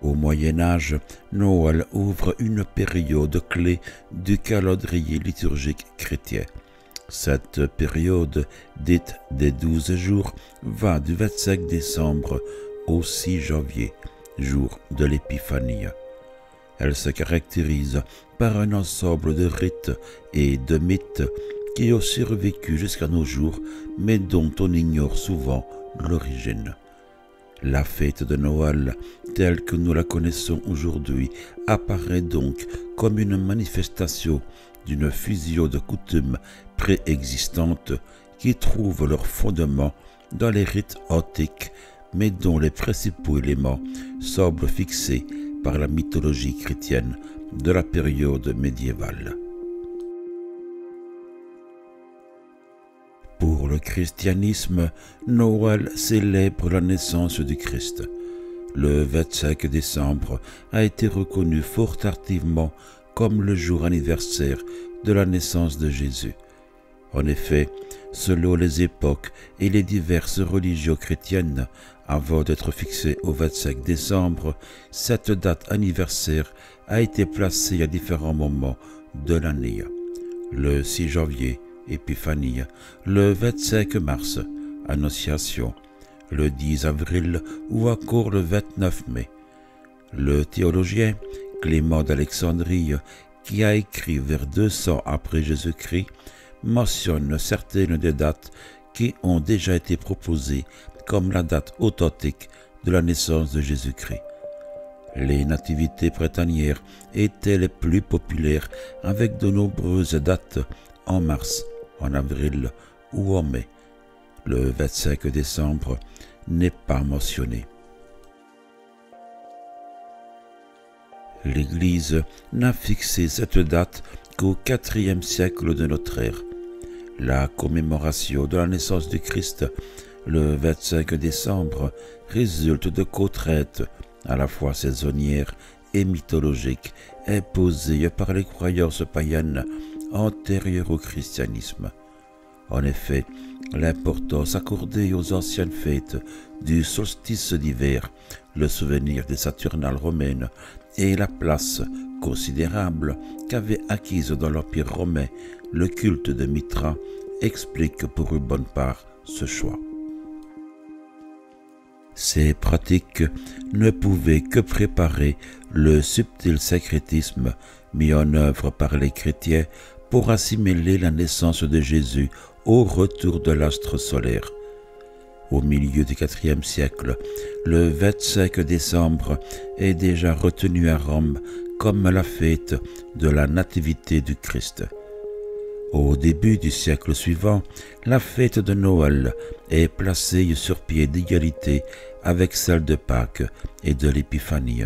Au Moyen Âge, Noël ouvre une période clé du calendrier liturgique chrétien. Cette période, dite des 12 jours, va du 25 décembre au 6 janvier, jour de l'Épiphanie. Elle se caractérise par un ensemble de rites et de mythes qui ont survécu jusqu'à nos jours, mais dont on ignore souvent l'origine. La fête de Noël, telle que nous la connaissons aujourd'hui, apparaît donc comme une manifestation d'une fusion de coutumes préexistantes qui trouvent leur fondement dans les rites antiques, mais dont les principaux éléments semblent fixés par la mythologie chrétienne de la période médiévale. Pour le christianisme, Noël célèbre la naissance du Christ. Le 25 décembre a été reconnu fort tardivement comme le jour anniversaire de la naissance de Jésus. En effet, selon les époques et les diverses religions chrétiennes, avant d'être fixée au 25 décembre, cette date anniversaire a été placée à différents moments de l'année. Le 6 janvier, Épiphanie, le 25 mars, Annonciation, le 10 avril ou encore le 29 mai. Le théologien Clément d'Alexandrie, qui a écrit vers 200 après Jésus-Christ, mentionne certaines des dates qui ont déjà été proposées comme la date authentique de la naissance de Jésus-Christ. Les nativités printanières étaient les plus populaires, avec de nombreuses dates en mars, en avril ou en mai. Le 25 décembre n'est pas mentionné. L'Église n'a fixé cette date qu'au IVe siècle de notre ère. La commémoration de la naissance du Christ, le 25 décembre, résulte de contraintes à la fois saisonnières et mythologiques imposées par les croyances païennes antérieures au christianisme. En effet, l'importance accordée aux anciennes fêtes du solstice d'hiver, le souvenir des Saturnales romaines et la place considérable qu'avait acquise dans l'Empire romain le culte de Mithra expliquent pour une bonne part ce choix. Ces pratiques ne pouvaient que préparer le subtil syncrétisme mis en œuvre par les chrétiens pour assimiler la naissance de Jésus au retour de l'astre solaire. Au milieu du IVe siècle, le 25 décembre est déjà retenu à Rome comme la fête de la Nativité du Christ. Au début du siècle suivant, la fête de Noël est placée sur pied d'égalité avec celle de Pâques et de l'Épiphanie,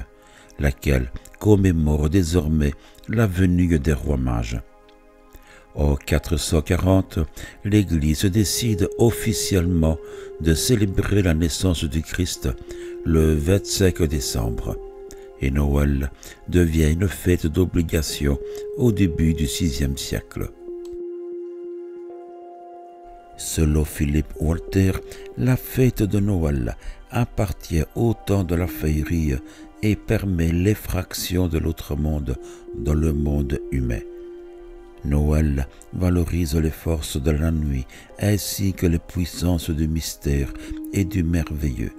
laquelle commémore désormais la venue des rois mages. En 440, l'Église décide officiellement de célébrer la naissance du Christ le 25 décembre, et Noël devient une fête d'obligation au début du VIe siècle. Selon Philippe Walter, la fête de Noël appartient au temps de la féerie et permet l'effraction de l'autre monde dans le monde humain. Noël valorise les forces de la nuit ainsi que les puissances du mystère et du merveilleux.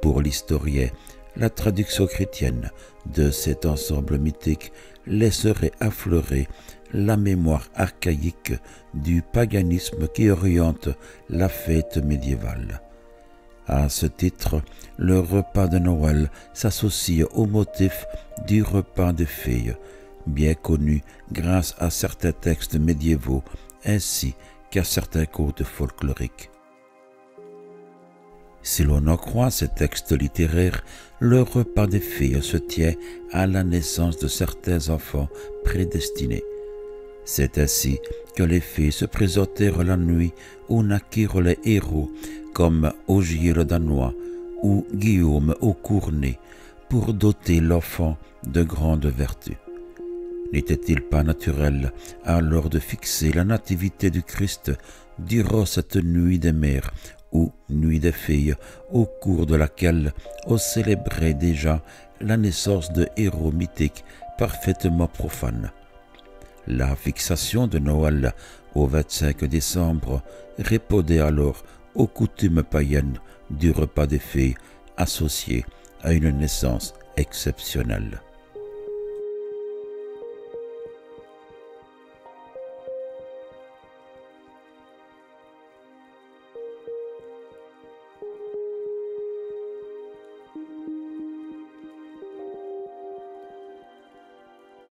Pour l'historien, la traduction chrétienne de cet ensemble mythique laisserait affleurer la mémoire archaïque du paganisme qui oriente la fête médiévale. À ce titre, le repas de Noël s'associe au motif du repas des fées, bien connu grâce à certains textes médiévaux ainsi qu'à certains contes folkloriques. Si l'on en croit ces textes littéraires, le repas des fées se tient à la naissance de certains enfants prédestinés. C'est ainsi que les fées se présentèrent la nuit où naquirent les héros comme Ogier le Danois ou Guillaume au Cournet pour doter l'enfant de grandes vertus. N'était-il pas naturel alors de fixer la nativité du Christ durant cette nuit des mers ou Nuit des filles, au cours de laquelle on célébrait déjà la naissance de héros mythiques parfaitement profanes. La fixation de Noël au 25 décembre répondait alors aux coutumes païennes du repas des filles associé à une naissance exceptionnelle.